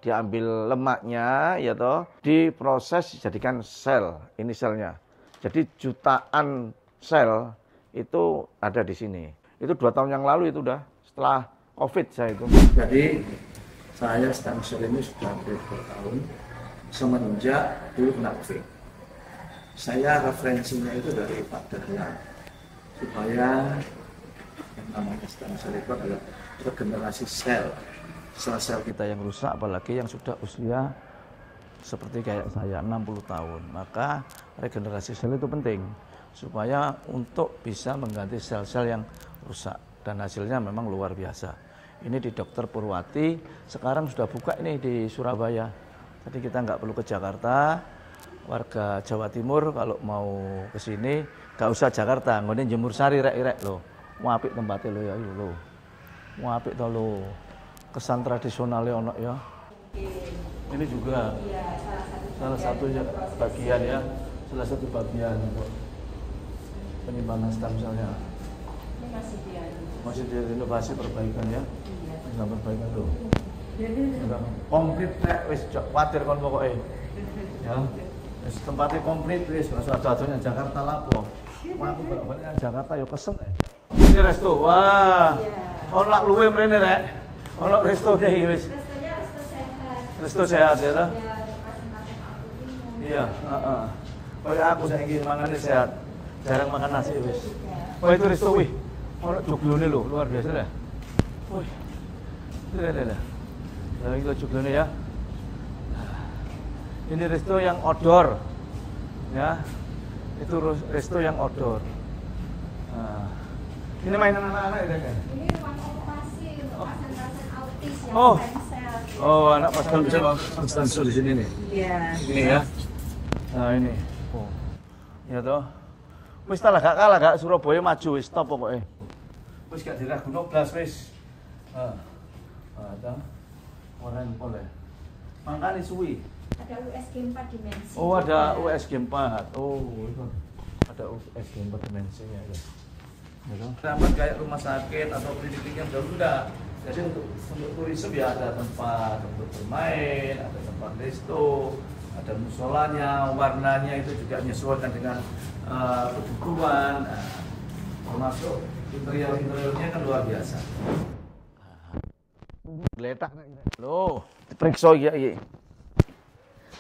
diambil lemaknya, ya toh, diproses dijadikan sel, ini selnya. Jadi jutaan sel itu ada di sini. Itu 2 tahun yang lalu itu udah setelah COVID saya itu. Jadi saya stem cell ini sudah hampir 2 tahun semenjak dulu kena COVID. Saya referensinya itu dari Pak Dahlan supaya yang namanya stem cell itu adalah regenerasi sel-sel kita yang rusak, apalagi yang sudah usia seperti kayak saya 60 tahun. Maka regenerasi sel itu penting supaya untuk bisa mengganti sel-sel yang rusak, dan hasilnya memang luar biasa. Ini di Dr. Purwati, sekarang sudah buka ini di Surabaya. Jadi kita nggak perlu ke Jakarta. Warga Jawa Timur kalau mau ke sini nggak usah Jakarta, ngene Jemur Sari rek-rek lho. Apik tempatnya lho ya lho. Apik to lho. Kesan tradisionalnya ono ya. Ini juga salah satu bagian ya, salah satu bagian untuk penyimpanan stem cell-nya. Masih direnovasi perbaikan ya. Nggak perbaikan tuh. Komplit wis kuwatir kon pokoke. Ya. Wis tempatnya komplit wis satu-satunya Jakarta lapo. Aku balik Jakarta yo kesel. Ini resto. Wah. Ono lak luwe mrene rek. Ono resto iki wis. Resto sehat ya ta? Iya, heeh. Kayak aku saiki mangane sehat. Jarang makan nasi wis. Oh itu resto wih. Ono joglone lho, luar biasa dah. Wih. Lihat. Nah, ini joglone ya. Ini resto yang outdoor. Ya. Itu resto yang outdoor. Nah. Ini mainan anak-anak ya kan? Ini ruang operasi untuk pasien-pasien autis yang Oh. stem cell. Oh, anak pasien stem di sini nih. Iya. Ini ya. Nah, ini. Oh. Ya toh. Wis tak gak kalah gak Surabaya maju wis stop pokoknya. Wis gak diraguno blas wis. Heeh. Ada orang pole. Mangkane suwi. Ada USG 4 dimensi. Oh, ada USG 4. Oh, itu. Ada USG 4 dimensinya ya. Ya. Tempat kayak rumah sakit atau klinik yang jauh enggak. Jadi untuk turisme ya ada tempat untuk bermain, ada tempat resto, ada musolanya, warnanya itu juga menyesuaikan dengan kebutuhan. Nah, termasuk interiornya kan luar biasa. Gletak lho, diperiksa iki.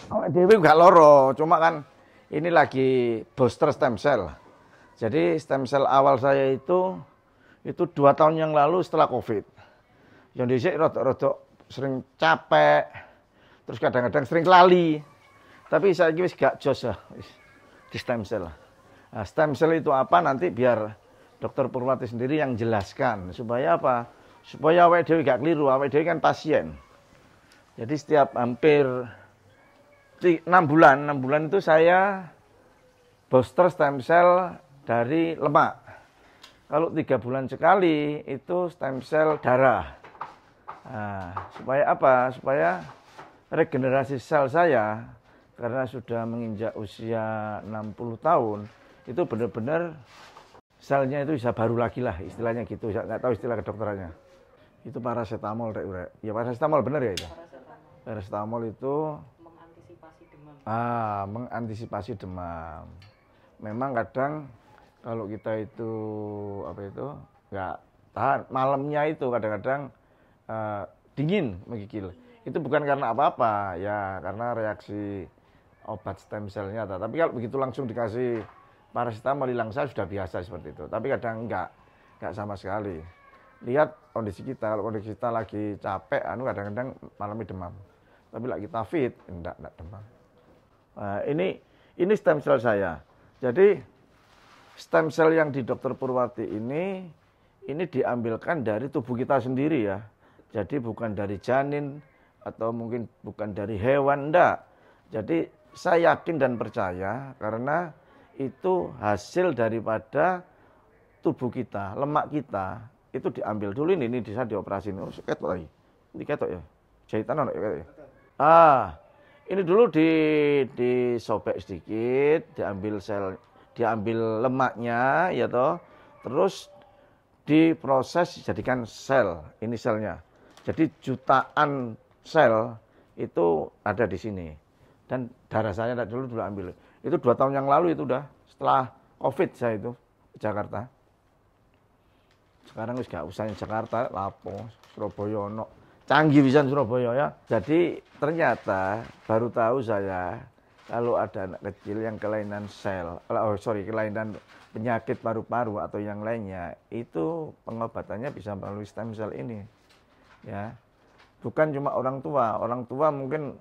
Awake dhewe gak loro, cuma kan ini lagi booster stem cell. Jadi stem cell awal saya itu 2 tahun yang lalu setelah COVID. Yang dhisik rada sering capek, terus kadang-kadang sering lali. Tapi saiki wis gak jos ya, wis di stem cell. Nah, stem cell itu apa nanti biar Dr. Purwati sendiri yang jelaskan. Supaya apa? Supaya awake dhewe gak keliru, awake dhewe kan pasien. Jadi setiap hampir 6 bulan itu saya booster stem cell dari lemak. Kalau 3 bulan sekali itu stem cell darah. Nah, supaya apa? Supaya regenerasi sel saya karena sudah menginjak usia 60 tahun itu benar-benar selnya itu bisa baru lagi lah istilahnya gitu. Saya nggak tahu istilah kedokterannya. Itu paracetamol rek. Ya paracetamol benar ya itu. Paracetamol itu mengantisipasi demam. Mengantisipasi demam. Memang kadang kalau kita itu nggak tahan malamnya itu kadang-kadang dingin menggigil. Itu bukan karena apa-apa ya, karena reaksi obat stem cell-nya. Tapi kalau begitu langsung dikasih paracetamol hilang saya sudah biasa seperti itu. Tapi kadang enggak sama sekali. Lihat kondisi kita, kalau kondisi kita lagi capek, kadang-kadang malamnya demam. Tapi lagi kita fit, enggak demam. Nah, ini stem cell saya. Jadi stem cell yang di Dr. Purwati ini diambilkan dari tubuh kita sendiri ya. Jadi bukan dari janin atau mungkin bukan dari hewan, enggak. Jadi saya yakin dan percaya karena itu hasil daripada tubuh kita, lemak kita itu diambil dulu ini bisa dioperasin. Oh, ketok lagi. Ini ketok ya. Jahitan ono ya. Ini dulu disobek sedikit, diambil lemaknya ya toh. Terus diproses dijadikan sel, ini selnya. Jadi jutaan sel itu ada di sini. Dan darah saya dulu ambil. Itu 2 tahun yang lalu itu udah setelah COVID saya itu ke Jakarta. Sekarang wis gak usah Jakarta, lapo, Surabaya ono. Canggih pisan Surabaya ya. Jadi ternyata baru tahu saya kalau ada anak kecil yang kelainan kelainan penyakit paru-paru atau yang lainnya, itu pengobatannya bisa melalui stem cell ini. Ya. Bukan cuma orang tua mungkin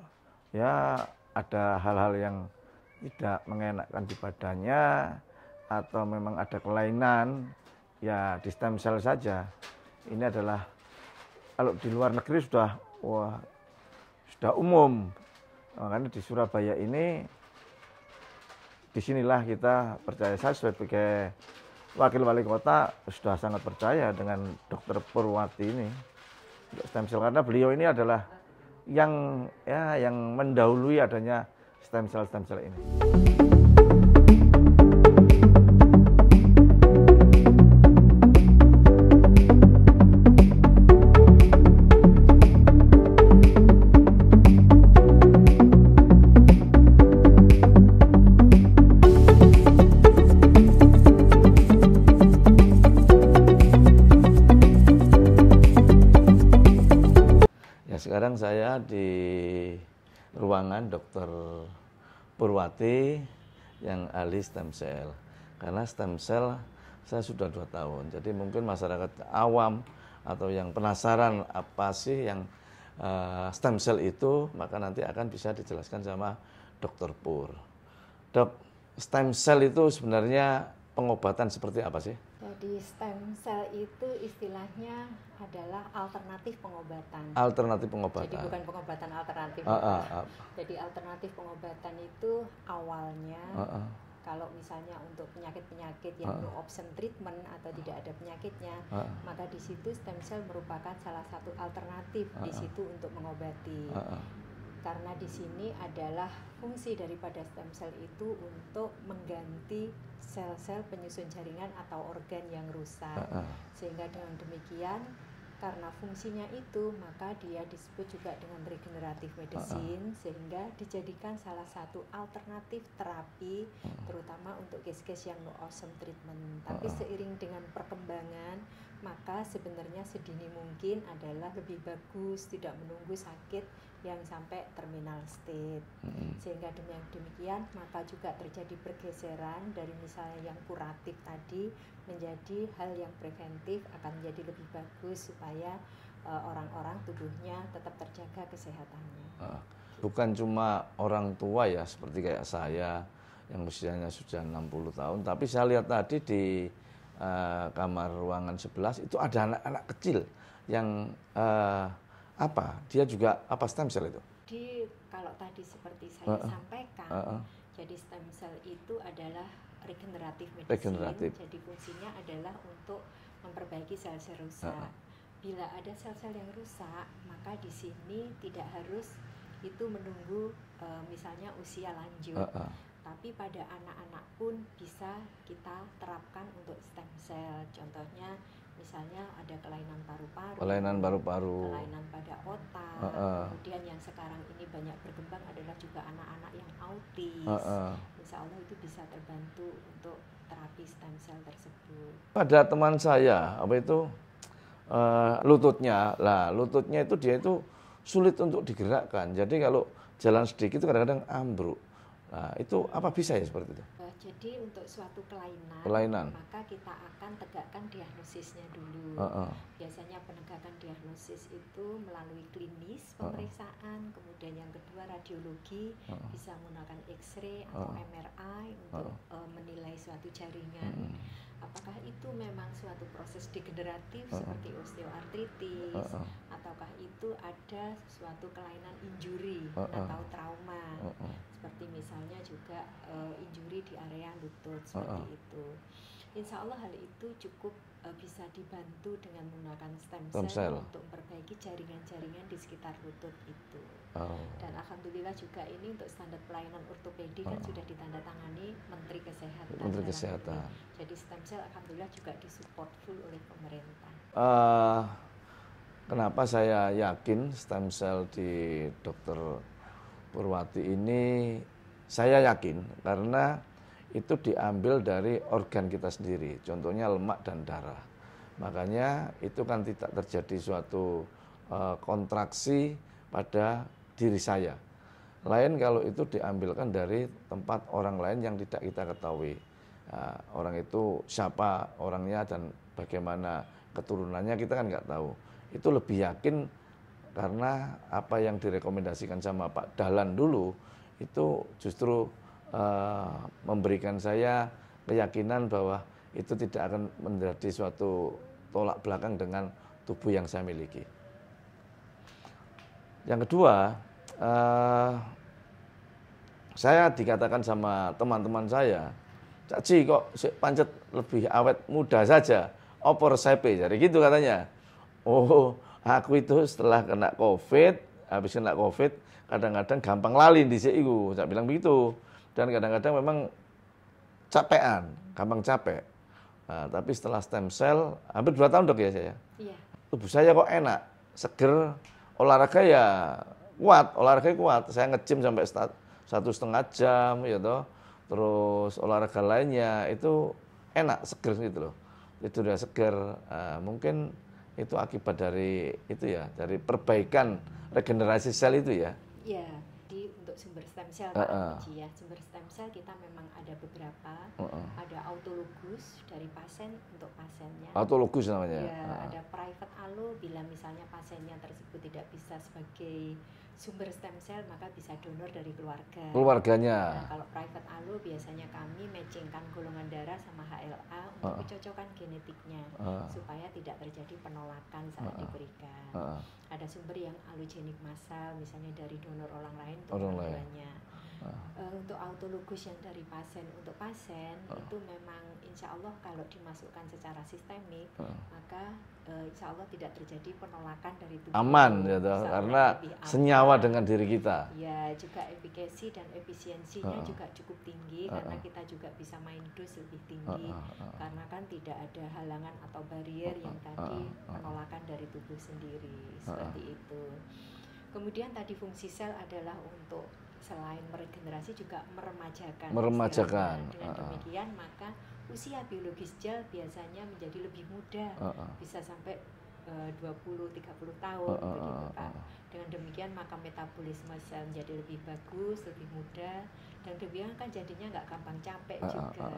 ya ada hal-hal yang tidak mengenakkan di badannya atau memang ada kelainan, ya di stem cell saja. Ini adalah kalau di luar negeri sudah umum. Makanya di Surabaya ini, disinilah kita percaya, saya sebagai wakil wali kota sudah sangat percaya dengan Dr. Purwati ini untuk stem cell, karena beliau ini adalah yang mendahului adanya stem cell ini. Sekarang saya di ruangan Dr. Purwati yang ahli stem cell. Karena stem cell saya sudah 2 tahun. Jadi mungkin masyarakat awam atau yang penasaran apa sih yang stem cell itu, maka nanti akan bisa dijelaskan sama Dr. Pur. Dok, stem cell itu sebenarnya pengobatan seperti apa sih? Jadi stem cell itu istilahnya adalah alternatif pengobatan. Alternatif pengobatan. Jadi bukan pengobatan alternatif. Jadi alternatif pengobatan itu awalnya kalau misalnya untuk penyakit-penyakit yang no option treatment atau tidak ada penyakitnya, maka di situ stem cell merupakan salah satu alternatif di situ untuk mengobati. Karena di sini adalah fungsi daripada stem cell itu untuk mengganti sel-sel penyusun jaringan atau organ yang rusak. Sehingga dengan demikian, karena fungsinya itu, maka dia disebut juga dengan regenerative medicine, sehingga dijadikan salah satu alternatif terapi, terutama untuk case-case yang no option treatment. Tapi seiring dengan perkembangan, maka sebenarnya sedini mungkin adalah lebih bagus tidak menunggu sakit yang sampai terminal state. Sehingga dengan demikian maka juga terjadi pergeseran dari misalnya yang kuratif tadi menjadi hal yang preventif, akan menjadi lebih bagus supaya orang-orang tubuhnya tetap terjaga kesehatannya. Bukan cuma orang tua ya, seperti kayak saya yang usianya sudah 60 tahun, tapi saya lihat tadi di kamar ruangan 11 itu ada anak-anak kecil yang dia juga stem cell itu? Jadi kalau tadi seperti saya sampaikan, jadi stem cell itu adalah regenerative medicine. Jadi fungsinya adalah untuk memperbaiki sel-sel rusak. Bila ada sel-sel yang rusak, maka di sini tidak harus itu menunggu misalnya usia lanjut. Tapi pada anak-anak pun bisa kita terapkan untuk stem cell. Contohnya misalnya ada kelainan paru-paru, kelainan pada otak, kemudian yang sekarang ini banyak berkembang adalah juga anak-anak yang autis. Insya Allah itu bisa terbantu untuk terapi stem cell tersebut. Ada teman saya, lututnya itu dia itu sulit untuk digerakkan. Jadi kalau jalan sedikit itu kadang-kadang ambruk. Nah, itu apa bisa ya seperti itu? Jadi untuk suatu kelainan, maka kita akan tegakkan diagnosisnya dulu. Biasanya penegakan diagnosis itu melalui klinis, pemeriksaan, kemudian yang kedua radiologi, bisa menggunakan X-ray atau MRI untuk menilai suatu jaringan. Apakah itu memang suatu proses degeneratif seperti osteoartritis, ataukah itu ada suatu kelainan injury atau trauma, seperti misalnya juga injury di area lutut seperti itu. Insya Allah hal itu cukup bisa dibantu dengan menggunakan stem cell untuk memperbaiki jaringan-jaringan di sekitar lutut itu. Dan alhamdulillah juga ini untuk standar pelayanan ortopedi kan sudah ditandatangani Menteri Kesehatan. Jadi stem cell alhamdulillah juga disupport full oleh pemerintah. Kenapa saya yakin stem cell di Dokter Purwati ini, saya yakin karena itu diambil dari organ kita sendiri, contohnya lemak dan darah. Makanya itu kan tidak terjadi suatu kontraksi pada diri saya. Lain kalau itu diambilkan dari tempat orang lain yang tidak kita ketahui. Nah, orang itu siapa orangnya dan bagaimana keturunannya kita kan nggak tahu. Itu lebih yakin karena apa yang direkomendasikan sama Pak Dahlan dulu itu justru memberikan saya keyakinan bahwa itu tidak akan menjadi suatu tolak belakang dengan tubuh yang saya miliki. Yang kedua, saya dikatakan sama teman-teman saya, Cak Ji kok pancet lebih awet muda saja, apa resepe, jadi gitu katanya. Oh, aku itu setelah kena COVID, habis kena COVID, kadang-kadang gampang lali di iku, saya bilang begitu. Dan kadang-kadang memang capean, gampang capek. Nah, tapi setelah stem cell, hampir 2 tahun dok ya saya. Iya. Tubuh saya kok enak, seger, olahraga ya kuat. Saya nge-gym sampai 1,5 jam, ya toh. Terus olahraga lainnya itu enak, seger gitu loh. Itu udah seger, mungkin itu akibat dari itu ya, dari perbaikan regenerasi sel itu ya. Iya, jadi untuk sumber stem cell ya, sumber stem cell kita memang ada beberapa, ada autologus dari pasien untuk pasiennya. Autologus namanya. Ya, ada private allo bila misalnya pasiennya tersebut tidak bisa sebagai sumber stem cell maka bisa donor dari keluarga. Keluarganya. Nah, kalau private allo biasanya kami matchingkan golongan darah sama HLA untuk kecocokan genetiknya supaya tidak terjadi penolakan saat diberikan. Ada sumber yang allogenik massal misalnya dari donor orang lain untuk keluarganya. Untuk autologus yang dari pasien untuk pasien itu memang insya Allah kalau dimasukkan secara sistemik maka insya Allah tidak terjadi penolakan dari tubuh. Aman ya toh, karena senyawa dengan diri kita. Ya, juga efikasi dan efisiensinya juga cukup tinggi karena kita juga bisa main dose lebih tinggi karena kan tidak ada halangan atau barrier yang tadi penolakan dari tubuh sendiri seperti itu. Kemudian tadi fungsi sel adalah untuk selain meregenerasi juga meremajakan. Dengan demikian maka usia biologis gel biasanya menjadi lebih muda, bisa sampai 20-30 tahun begitu Pak. Dengan demikian maka metabolisme sel menjadi lebih bagus, lebih mudah, dan demikian kan jadinya nggak gampang capek juga.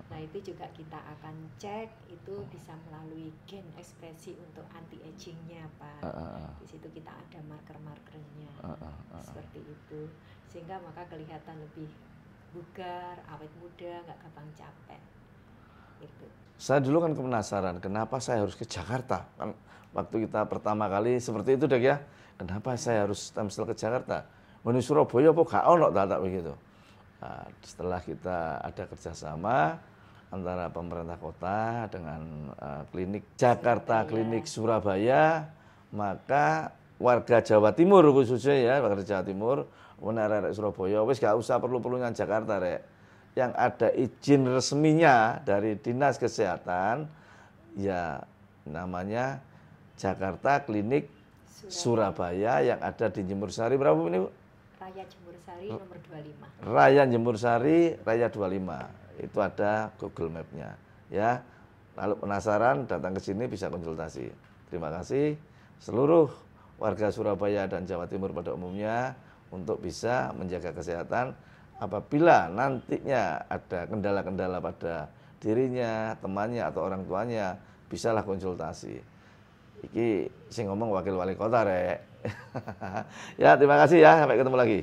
Nah itu juga kita akan cek itu bisa melalui gen ekspresi untuk anti agingnya Pak. Di situ kita ada marker-markernya seperti itu, sehingga maka kelihatan lebih bugar, awet muda, nggak gampang capek. Gitu. Saya dulu kan penasaran, kenapa saya harus ke Jakarta? Kan waktu kita pertama kali seperti itu dek ya, kenapa saya harus stem cell ke Jakarta? Di Surabaya apa gak ono tak begitu. Nah, setelah kita ada kerjasama antara pemerintah kota dengan klinik Jakarta, klinik Surabaya, maka warga Jawa Timur khususnya ya, warga Jawa Timur, arek Surabaya, wis gak usah perlu-perlunya Jakarta rek. Yang ada izin resminya dari Dinas Kesehatan, ya namanya Jakarta Klinik Surabaya yang ada di Jemur Sari, berapa ini Bu? Raya Jemur Sari nomor 25. Raya Jemur Sari, Raya 25. Itu ada Google Map-nya. Ya, kalau penasaran datang ke sini bisa konsultasi. Terima kasih seluruh warga Surabaya dan Jawa Timur pada umumnya untuk bisa menjaga kesehatan. Apabila nantinya ada kendala-kendala pada dirinya, temannya atau orang tuanya, bisalah konsultasi. Iki sing ngomong wakil wali kota rek. Ya, terima kasih ya, sampai ketemu lagi.